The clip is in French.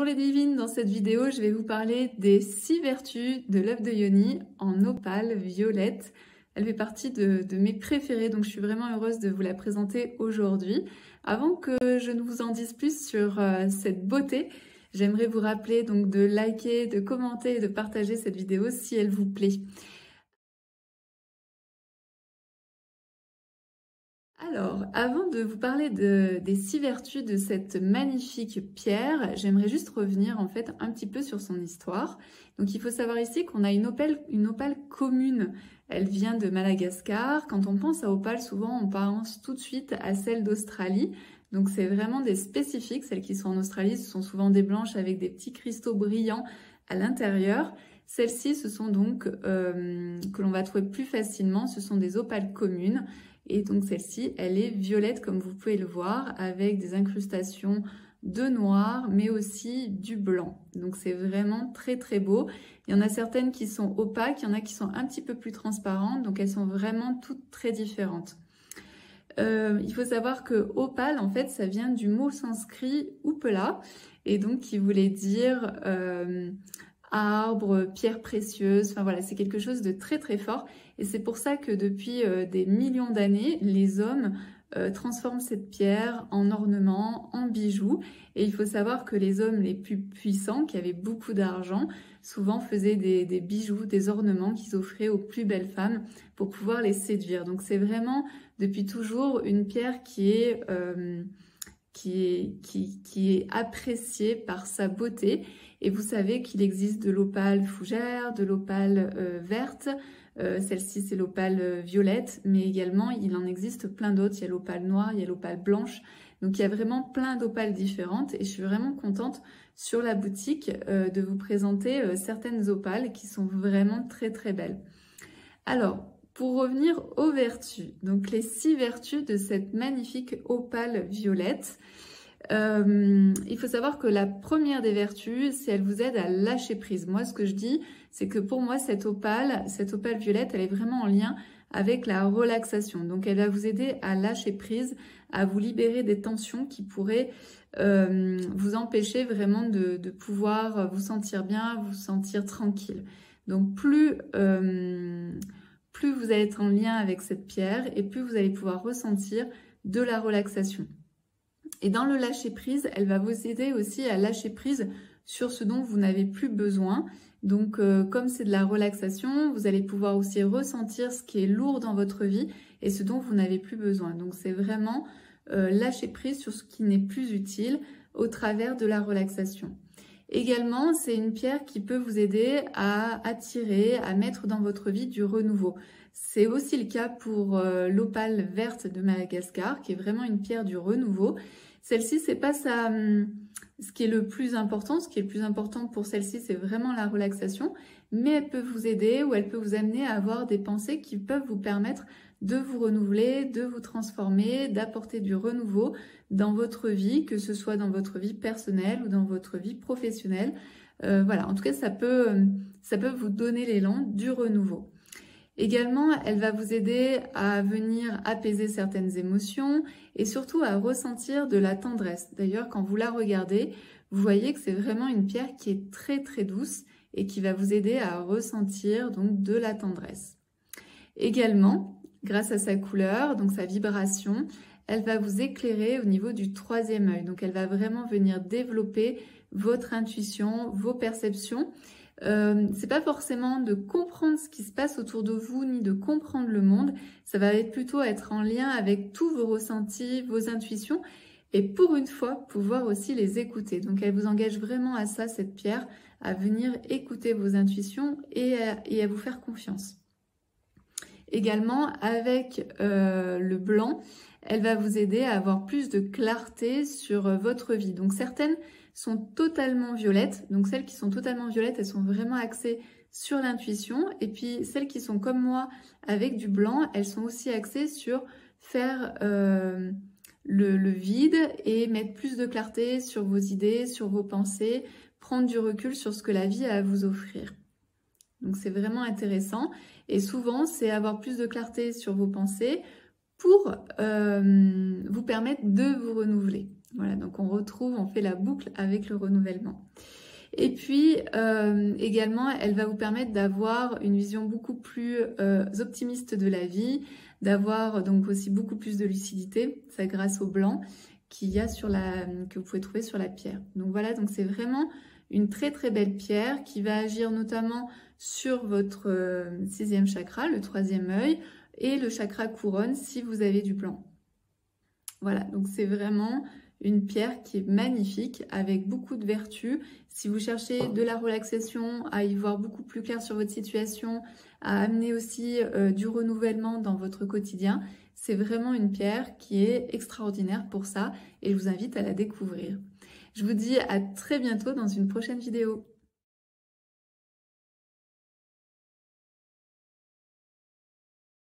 Bonjour les divines, dans cette vidéo je vais vous parler des 6 vertus de l'œuf de Yoni en opale violette. Elle fait partie de mes préférées, donc je suis vraiment heureuse de vous la présenter aujourd'hui. Avant que je ne vous en dise plus sur cette beauté, j'aimerais vous rappeler donc de liker, de commenter et de partager cette vidéo si elle vous plaît. Alors, avant de vous parler des 6 vertus de cette magnifique pierre, j'aimerais juste revenir en fait un petit peu sur son histoire. Donc il faut savoir ici qu'on a une opale commune. Elle vient de Madagascar. Quand on pense à opale, souvent on pense tout de suite à celle d'Australie. Donc c'est vraiment des spécifiques. Celles qui sont en Australie, ce sont souvent des blanches avec des petits cristaux brillants à l'intérieur. Celles-ci, ce sont donc que l'on va trouver plus facilement. Ce sont des opales communes. Et donc celle-ci, elle est violette comme vous pouvez le voir, avec des incrustations de noir, mais aussi du blanc. Donc c'est vraiment très très beau. Il y en a certaines qui sont opaques, il y en a qui sont un petit peu plus transparentes, donc elles sont vraiment toutes très différentes. Il faut savoir que opale, en fait, ça vient du mot sanskrit upala, et donc qui voulait dire arbre, pierre précieuse, enfin voilà, c'est quelque chose de très très fort. Et c'est pour ça que depuis des millions d'années, les hommes transforment cette pierre en ornement, en bijoux. Et il faut savoir que les hommes les plus puissants, qui avaient beaucoup d'argent, souvent faisaient des bijoux, des ornements qu'ils offraient aux plus belles femmes pour pouvoir les séduire. Donc c'est vraiment depuis toujours une pierre qui est appréciée par sa beauté. Et vous savez qu'il existe de l'opale fougère, de l'opale verte. Celle-ci, c'est l'opale violette, mais également, il en existe plein d'autres. Il y a l'opale noire, il y a l'opale blanche. Donc, il y a vraiment plein d'opales différentes. Et je suis vraiment contente sur la boutique de vous présenter certaines opales qui sont vraiment très, très belles. Alors, pour revenir aux vertus, donc les 6 vertus de cette magnifique opale violette. Il faut savoir que la première des vertus, c'est elle vous aide à lâcher prise. Moi, ce que je dis, c'est que pour moi, cette opale violette, elle est vraiment en lien avec la relaxation. Donc, elle va vous aider à lâcher prise, à vous libérer des tensions qui pourraient vous empêcher vraiment de pouvoir vous sentir bien, vous sentir tranquille. Donc, plus vous allez être en lien avec cette pierre et plus vous allez pouvoir ressentir de la relaxation. Et dans le lâcher prise, elle va vous aider aussi à lâcher prise sur ce dont vous n'avez plus besoin. Donc, comme c'est de la relaxation, vous allez pouvoir aussi ressentir ce qui est lourd dans votre vie et ce dont vous n'avez plus besoin. Donc, c'est vraiment lâcher prise sur ce qui n'est plus utile au travers de la relaxation. Également, c'est une pierre qui peut vous aider à attirer, à mettre dans votre vie du renouveau. C'est aussi le cas pour l'opale verte de Madagascar, qui est vraiment une pierre du renouveau. Celle-ci, c'est pas ça, ce qui est le plus important. Ce qui est le plus important pour celle-ci, c'est vraiment la relaxation. Mais elle peut vous aider ou elle peut vous amener à avoir des pensées qui peuvent vous permettre de vous renouveler, de vous transformer, d'apporter du renouveau dans votre vie, que ce soit dans votre vie personnelle ou dans votre vie professionnelle. Voilà, en tout cas, ça peut vous donner l'élan du renouveau. Également, elle va vous aider à venir apaiser certaines émotions et surtout à ressentir de la tendresse. D'ailleurs, quand vous la regardez, vous voyez que c'est vraiment une pierre qui est très très douce et qui va vous aider à ressentir donc de la tendresse. Également, grâce à sa couleur, donc sa vibration, elle va vous éclairer au niveau du 3e œil. Donc elle va vraiment venir développer votre intuition, vos perceptions. C'est pas forcément de comprendre ce qui se passe autour de vous ni de comprendre le monde, ça va plutôt être en lien avec tous vos ressentis, vos intuitions et pour une fois pouvoir aussi les écouter. Donc elle vous engage vraiment à ça, cette pierre, à venir écouter vos intuitions et à vous faire confiance. Également avec le blanc, elle va vous aider à avoir plus de clarté sur votre vie. Donc certaines sont totalement violettes. Donc celles qui sont totalement violettes, elles sont vraiment axées sur l'intuition. Et puis celles qui sont comme moi avec du blanc, elles sont aussi axées sur faire le vide et mettre plus de clarté sur vos idées, sur vos pensées, prendre du recul sur ce que la vie a à vous offrir. Donc c'est vraiment intéressant. Et souvent, c'est avoir plus de clarté sur vos pensées pour vous permettre de vous renouveler. Voilà, donc on fait la boucle avec le renouvellement. Et puis également, elle va vous permettre d'avoir une vision beaucoup plus optimiste de la vie, d'avoir donc aussi beaucoup plus de lucidité, ça grâce au blanc qu'il y a que vous pouvez trouver sur la pierre. Donc voilà, donc c'est vraiment une très très belle pierre qui va agir notamment sur votre 6e chakra, le 3e œil, et le chakra couronne si vous avez du blanc. Voilà, donc c'est vraiment une pierre qui est magnifique avec beaucoup de vertus. Si vous cherchez de la relaxation, à y voir beaucoup plus clair sur votre situation, à amener aussi du renouvellement dans votre quotidien, c'est vraiment une pierre qui est extraordinaire pour ça et je vous invite à la découvrir. Je vous dis à très bientôt dans une prochaine vidéo.